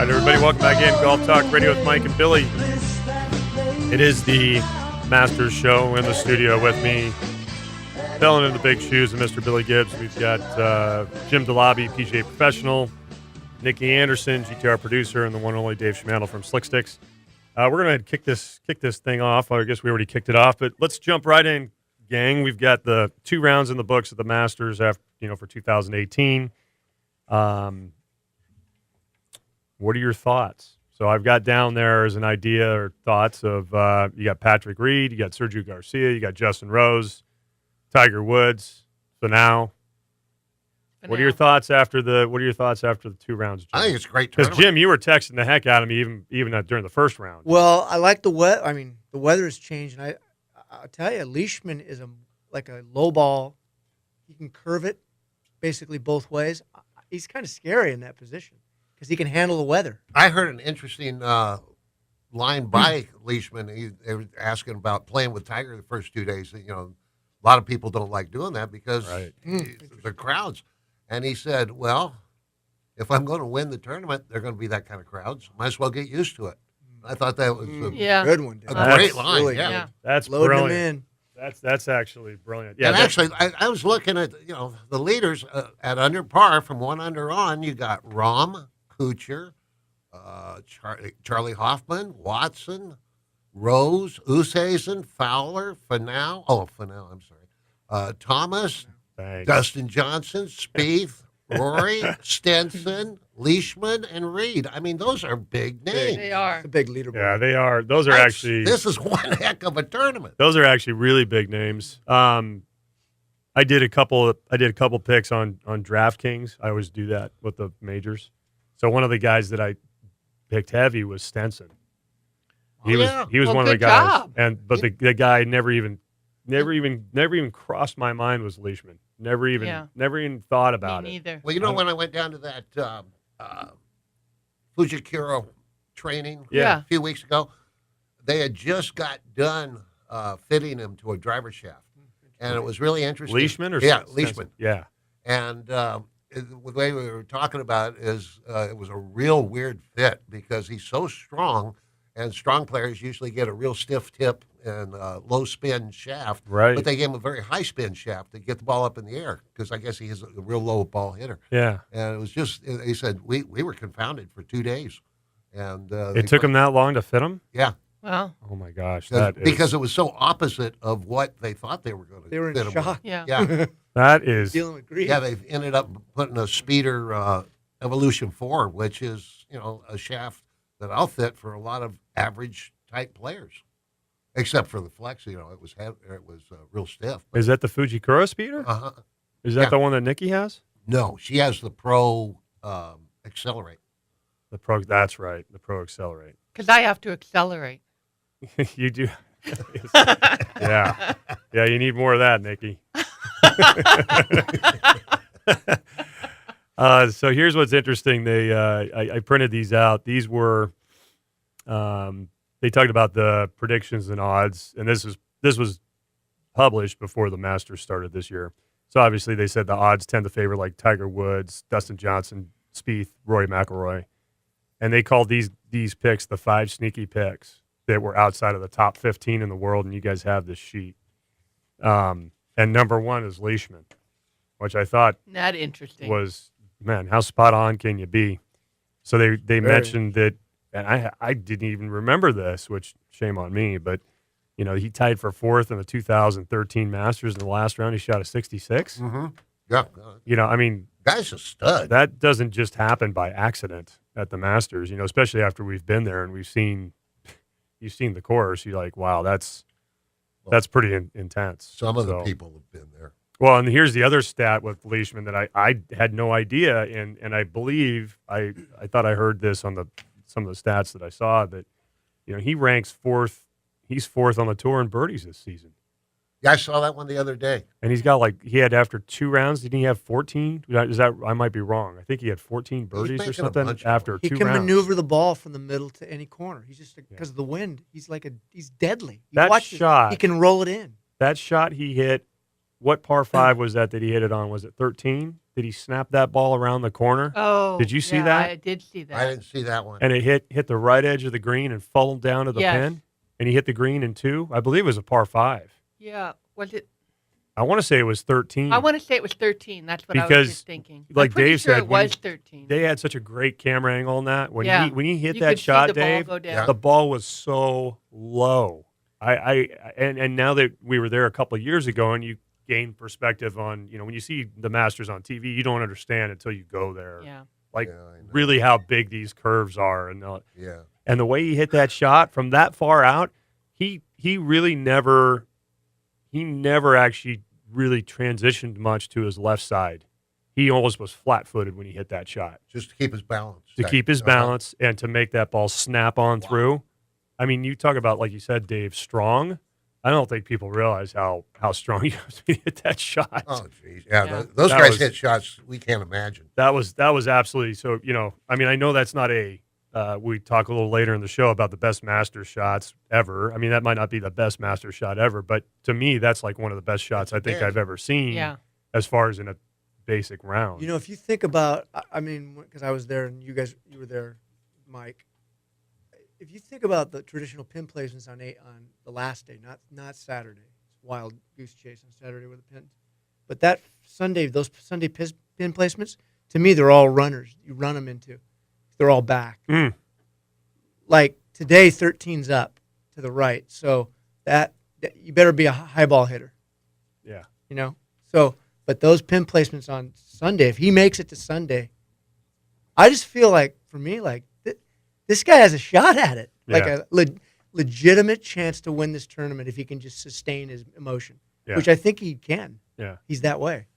right, everybody, welcome back in Golf Talk Radio with Mike and Billy. It is the Masters Show. In the studio with me, filling in the big shoes of Mr. Billy Gibbs. We've got Jim DeLobby, PGA professional, Nikki Anderson, GTR producer, and the one and only Dave Schmanel from Slick Sticks. We're going to kick this thing off. I guess we already kicked it off, but let's jump right in, gang. We've got the 2 rounds in the books of the Masters after, for 2018. What are your thoughts? So I've got down there as an idea or thoughts of you got Patrick Reed, you got Sergio Garcia, you got Justin Rose, Tiger Woods. So now, what are your thoughts after the 2 rounds? Jim? I think it's a great Because tournament. Jim, you were texting the heck out of me even during the first round. Well, I like the weather. I mean, the weather has changed, and I'll tell you, Leishman is like a low ball. He can curve it basically both ways. He's kind of scary in that position because he can handle the weather. I heard an interesting line by Leishman. They were asking about playing with Tiger the first 2 days. A lot of people don't like doing that because the crowds. And he said, well, if I'm going to win the tournament, they're going to be that kind of crowds. Might as well get used to it. I thought that was a good one. a great line. Really yeah. good. That's Loading brilliant. him in. That's actually brilliant. Yeah, And actually, I was looking at the leaders at under par from 1 under on. You got Rahm, Kuchar, Charlie Hoffman, Watson, Rose, Oosthuizen, Fowler, Finau. I'm sorry. Thomas, thanks. Dustin Johnson, Spieth, Rory, Stenson, Leishman, and Reed. I mean, those are big names. They are. It's a big leaderboard. Yeah, they are. Those are actually. This is one heck of a tournament. Those are actually really big names. I did a couple picks on DraftKings. I always do that with the majors. So one of the guys that I picked heavy was Stenson. He was Well, one of the good guys, job. but the guy never even crossed my mind was Leishman. Never even thought about Me it. neither. Well, when I went down to that Fujikuro training Yeah. a few weeks ago, they had just got done fitting him to a driver shaft. And it was really interesting. Leishman or Yeah, Stenson? Leishman. Yeah. And the way we were talking about it is it was a real weird fit because he's so strong, and strong players usually get a real stiff tip and low spin shaft. Right. But they gave him a very high spin shaft to get the ball up in the air because I guess he is a real low ball hitter. Yeah. And it was just, he said, we were confounded for 2 days. And It took him that long to fit him? Yeah. Well, Oh my gosh. Because it was so opposite of what they thought they were going to They were in fit him with. shock. yeah. Yeah. that is Dealing with grief. Yeah, they've ended up putting a Speeder Evolution 4, which is, a shaft that I'll fit for a lot of average type players, except for the flex. It was real stiff. Is that the Fujikura speeder? Uh-huh. Is that yeah. the one that Nikki has? No, she has the Pro Accelerate. The Pro. That's right. The Pro Accelerate. Because I have to accelerate. You do. Yeah. Yeah, you need more of that, Nikki. So here's what's interesting. I printed these out. These were, they talked about the predictions and odds, and this was published before the Masters started this year. So obviously they said the odds tend to favor like Tiger Woods, Dustin Johnson, Spieth, Rory McIlroy, and they called these picks the 5 sneaky picks that were outside of the top 15 in the world, and you guys have this sheet. And number 1 is Leishman, which I thought That interesting. was, man, how spot on can you be? So they mentioned that, and I didn't even remember this, which shame on me, but he tied for 4th in the 2013 Masters in the last round. He shot a 66. Mm-hmm. Yeah. I mean, Guy's a stud. that doesn't just happen by accident at the Masters, especially after we've been there and you've seen the course. You're like, wow, that's pretty intense. Some of the people have been there. Well, and here's the other stat with Leishman that I had no idea, and I believe I thought I heard this on some of the stats that I saw that he ranks 4th. He's 4th on the tour in birdies this season. Yeah, I saw that one the other day. And he's got he had after 2 rounds, didn't he have 14? Is that, I might be wrong. I think he had 14 birdies or making a something bunch of after He 2 can rounds. maneuver the ball from the middle to any corner. He's just because of the wind. He's he's deadly. You That watch it, shot- he can roll it in. That shot he hit, what par 5 was that he hit it on? Was it 13? Did he snap that ball around the corner? Oh, Did you see yeah, that? I did see that. I didn't see that one. And it hit the right edge of the green and fell down to the Yes. pin. And he hit the green in 2. I believe it was a par 5. Yeah. Was it? I want to say it was 13. I want to say it was 13. That's what I was Because, just thinking. like I'm pretty Dave sure said, it when was 13. They had such a great camera angle on that. When Yeah. he hit You that could see shot, the ball Dave, go down. Yeah. the ball was so low. And now that we were there a couple of years ago, and you gain perspective on, when you see the Masters on TV, you don't understand until you go there, Yeah. like Yeah, I know. really how big these curves are, Yeah. and the way he hit that shot from that far out, he really never actually really transitioned much to his left side. He almost was flat-footed when he hit that shot. Just to keep his balance. To keep his balance and to make that ball snap on through. I mean, you talk about, like you said, Dave, strong. I don't think people realize how strong you have to hit that shot. Oh, geez. Yeah, Yeah. those That guys was- hit shots we can't imagine. That was absolutely so. I mean, I know that's not we talk a little later in the show about the best Masters shots ever. I mean, that might not be the best Masters shot ever, but to me, that's like one of the best shots I think Yeah. I've ever seen. Yeah. As far as in a basic round. If you think about, I mean, because I was there and you were there, Mike. If you think about the traditional pin placements on the last day, not Saturday, it's wild goose chase on Saturday with the pins, but that Sunday, those Sunday pin placements, to me, they're all runners. You run them into, they're all back. Mm. Like today, 13's up to the right, so that you better be a high ball hitter. Yeah. So, but those pin placements on Sunday, if he makes it to Sunday, I just feel like, for me, like this guy has a shot at it, like Yeah. a legitimate chance to win this tournament if he can just sustain his emotion, Yeah. which I think he can. Yeah. He's that way.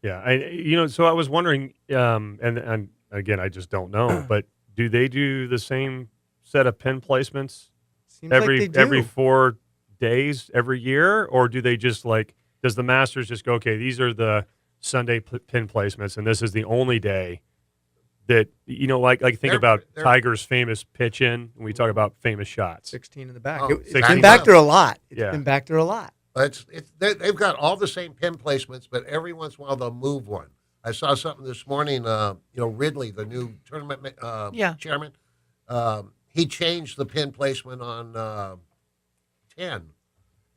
Yeah. So I was wondering, and again, I just don't know, but do they do the same set of pin placements Seems like they do. every 4 days every year, or do they just does the Masters just go, okay, these are the Sunday pin placements, and this is the only day that think They're- about they're- Tiger's famous pitch in when we talk about famous shots. 16 in the back. Oh, It's 16. been back there a lot. It's Yeah. been back there a lot. They've got all the same pin placements, but every once in a while they'll move one. I saw something this morning. Ridley, the new tournament Yeah. chairman, he changed the pin placement on 10,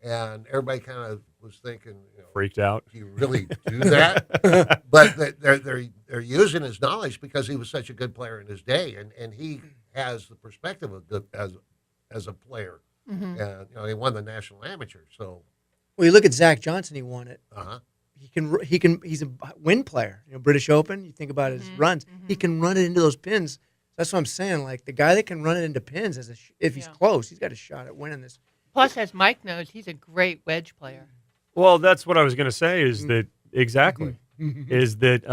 and everybody kind of was thinking, Freaked out. do you really do that? But they're using his knowledge because he was such a good player in his day, and he has the perspective of good as a player. Mhm. And he won the national amateur, so Well, you look at Zach Johnson. He won it. uh-huh. He can. He's a win player. British Open. You think about his Mhm, runs. mhm. He can run it into those pins. That's what I'm saying. Like the guy that can run it into pins, if he's Yeah. close, he's got a shot at winning this. Plus, as Mike knows, he's a great wedge player. Well, that's what I was going to say. Mm. Is that exactly? Is that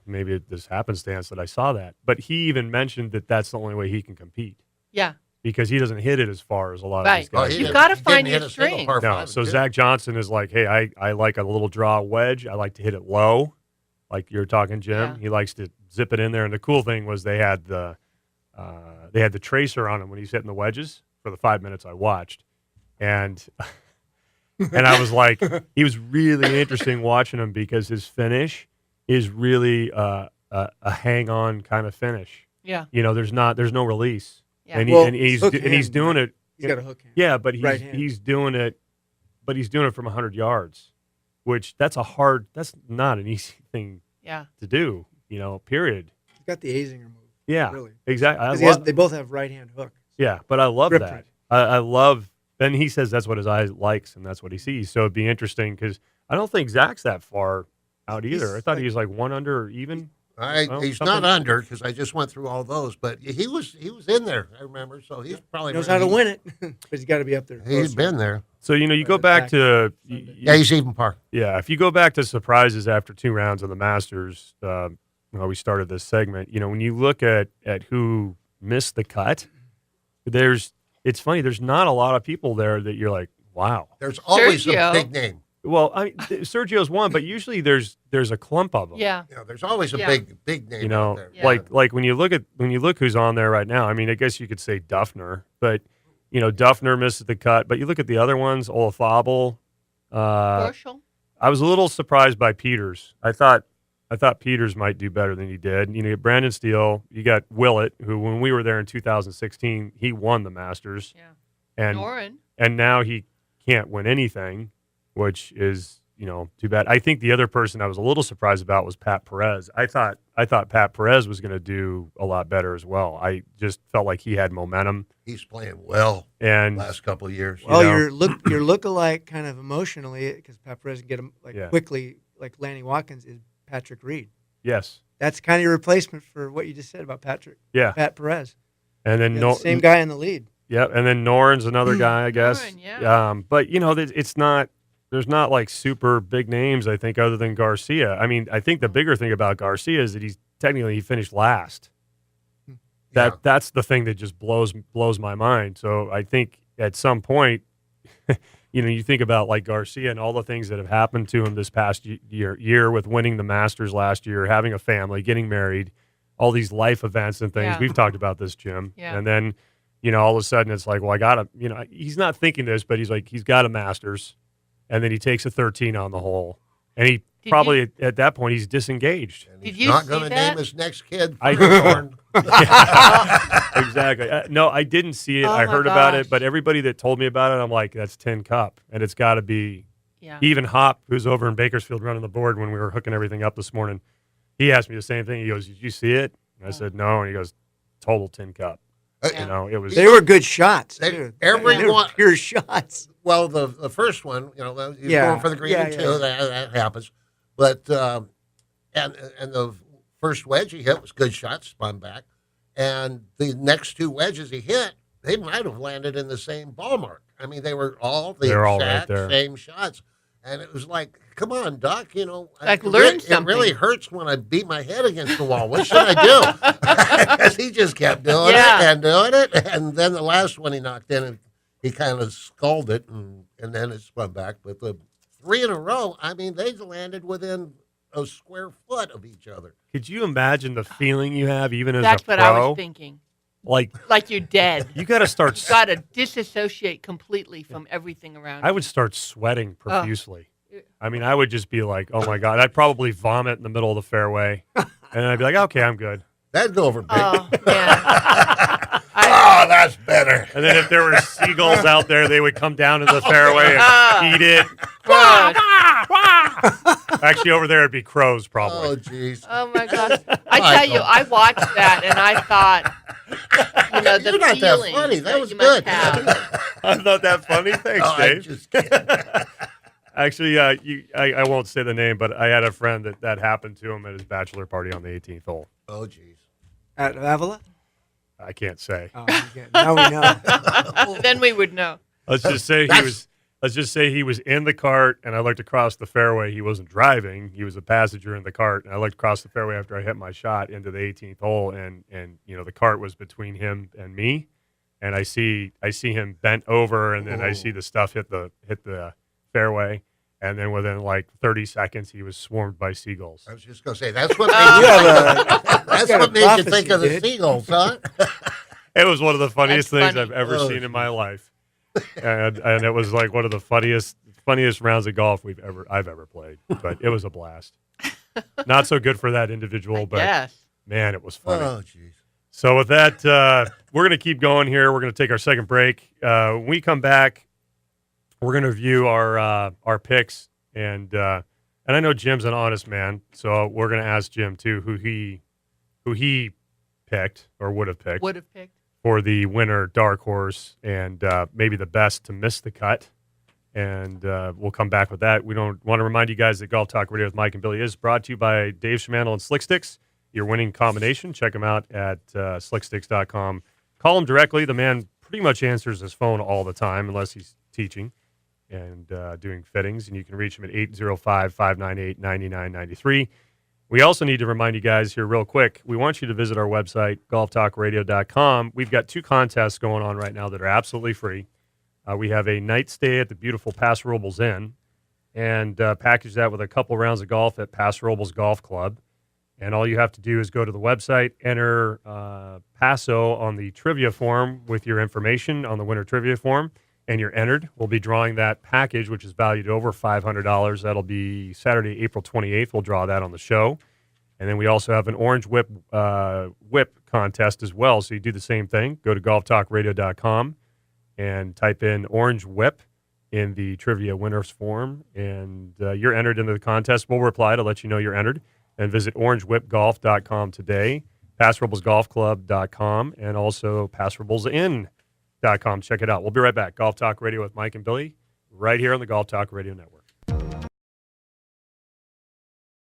maybe it just happenstance that I saw that, but he even mentioned that that's the only way he can compete Yeah. because he doesn't hit it as far as a lot of Right. these guys. he You've didn't- gotta he find didn't hit your a single string. par No, five so and two. Zach Johnson is like, hey, I like a little draw wedge. I like to hit it low, like you're talking, Jim. Yeah. He likes to zip it in there. And the cool thing was they had the tracer on him when he's hitting the wedges for the 5 minutes I watched, and I was like, he was really interesting watching him because his finish is really a hang on kind of finish. Yeah. There's no release, Yeah. and, Well, he's hook and he's hand, doing it. He's got a hook hand. Yeah, but Right hand. he's doing it from 100 yards, which that's not an easy thing Yeah. to do, period. He's got the Azinger move. Yeah, Really. exactly. 'Cause they both have right hand hooks. Yeah, but I love Grip that. training. I love, and he says that's what his eye likes and that's what he sees. So it'd be interesting because I don't think Zach's that far out either. I He's thought like- he was like 1 under or even. Well, He's something- not under because I just went through all those, but he was in there. I remember, so he's probably He knows how to win it, but he's got to be up there. He's closer. been there. So you Right, go it's back back to Sunday. Yeah, he's even par. yeah. If you go back to surprises after 2 rounds of the Masters, we started this segment. When you look at who missed the cut, it's funny. There's not a lot of people there that you're like, wow. There's always Sergio. a big name. Well, Sergio's one, but usually there's a clump of them. Yeah. There's always a Yeah. big name out there. Yeah. like when you look who's on there right now. I mean, I guess you could say Duffner, but Duffner misses the cut. But you look at the other ones, Olafable, Horschel. I was a little surprised by Peters. I thought Peters might do better than he did. You get Brandon Steele, you got Willett, who when we were there in 2016, he won the Masters. Yeah. And Noren. and now he can't win anything, which is, too bad. I think the other person I was a little surprised about was Pat Perez. I thought Pat Perez was going to do a lot better as well. I just felt like he had momentum. He's playing well And last couple of years. Well, know. your look-alike kind of emotionally, because Pat Perez can get him quickly, like Lanny Watkins, is Patrick Reed. yes. That's kind of your replacement for what you just said about Pat Perez. And then The same guy in the lead. Yeah, and then Noren's another guy, I guess. Noren, yeah. But it's not. There's not like super big names, I think, other than Garcia. I mean, I think the bigger thing about Garcia is that he finished last. That's the thing that just blows my mind. So I think at some point, you think about like Garcia and all the things that have happened to him this past year with winning the Masters last year, having a family, getting married, all these life events and things. Yeah. We've talked about this, Jim. Yeah. And then, all of a sudden it's like, well, I got to, he's not thinking this, but he's like, he's got a Masters. And then he takes a 13 on the hole. And he probably, at that point, he's disengaged. And Did he's you not see going to that? name his next kid. Exactly. No, I didn't see it. Oh, I my heard about gosh. it. But everybody that told me about it, I'm like, that's Tin Cup. And it's got to be. Yeah. Even Hop, who's over in Bakersfield running the board when we were hooking everything up this morning, he asked me the same thing. He goes, "Did you see it?" And I said, "No." And he goes, "Total Tin Cup." Yeah. It was. They were good shots. They- too. every They were one- pure shots. Well, the first one, he's Yeah. going for the green Yeah, too. yeah. That happens. But and the first wedge he hit was good shot, spun back, and the next two wedges he hit, they might have landed in the same ball mark. I mean, they were all the They're all exact right there. same shots, and it was like, come on, Doc, Like, learn It really something. hurts when I beat my head against the wall. What should I do? Because he just kept doing Yeah. it and doing it, and then the last one he knocked in and. He kind of sculled it, and then it spun back. But the three in a row, I mean, they landed within a square foot of each other. Could you imagine the feeling you have even as That's a what pro? I was thinking. Like Like you're dead. you got to start. You've got to disassociate completely from everything around I you. would start sweating profusely. I mean, I would just be like, "Oh my god!" I'd probably vomit in the middle of the fairway, and I'd be like, "Okay, I'm good." That'd go over big. Oh, man. Oh, that's better. And then if there were seagulls out there, they would come down to the fairway and eat it. Gross. Actually, over there it'd be crows, probably. Oh, jeez. Oh, my gosh. I tell you, I watched that, and I thought, the You're not that feeling funny. That was you must good. have. I'm not that funny. Thanks, Oh, I'm Dave. just kidding. Actually, I won't say the name, but I had a friend that happened to him at his bachelor party on the 18th hole. Oh, jeez. At Avila? I can't say. Oh, okay. Now we know. Then we would know. Let's just say he That's- was. Let's just say he was in the cart, and I looked across the fairway. He wasn't driving; he was a passenger in the cart. And I looked across the fairway after I hit my shot into the 18th hole, and the cart was between him and me. And I see him bent over, and then I see the stuff hit the fairway, and then within like 30 seconds, he was swarmed by seagulls. I was just going to say, that's what You got a made you think of the prophecy, dude. seagulls, huh? It was one of the funniest That's things funny. I've ever Oh, seen in my life, and it was like one of the funniest rounds of golf I've ever played. But it was a blast. Not so good for that individual, but Yes. man, it was funny. Oh, jeez. So with that, we're going to keep going here. We're going to take our second break. When we come back, we're going to review our picks, and I know Jim's an honest man, so we're going to ask Jim too who he picked or would have picked Would have picked. for the winner dark horse and maybe the best to miss the cut. And we'll come back with that. We don't want to remind you guys that Golf Talk Radio with Mike and Billy is brought to you by Dave Schmanel and Slick Sticks, your winning combination. Check them out at slicksticks.com. Call him directly. The man pretty much answers his phone all the time unless he's teaching and doing fittings. And you can reach him at 805-598-9993. We also need to remind you guys here real quick, we want you to visit our website, golftalkradio.com. We've got 2 contests going on right now that are absolutely free. We have a night stay at the beautiful Paso Robles Inn and package that with a couple rounds of golf at Paso Robles Golf Club. And all you have to do is go to the website, enter Paso on the trivia form with your information on the winter trivia form. and you're entered, we'll be drawing that package, which is valued at over $500. That'll be Saturday, April 28th. We'll draw that on the show. And then we also have an Orange Whip contest as well. So you do the same thing. Go to golftalkradio.com and type in Orange Whip in the trivia winners form, and you're entered into the contest. We'll reply to let you know you're entered. And visit orangewhipgolf.com today, passrablesgolfclub.com, and also passrablesinn.com. Check it out. We'll be right back. Golf Talk Radio with Mike and Billy right here on the Golf Talk Radio Network.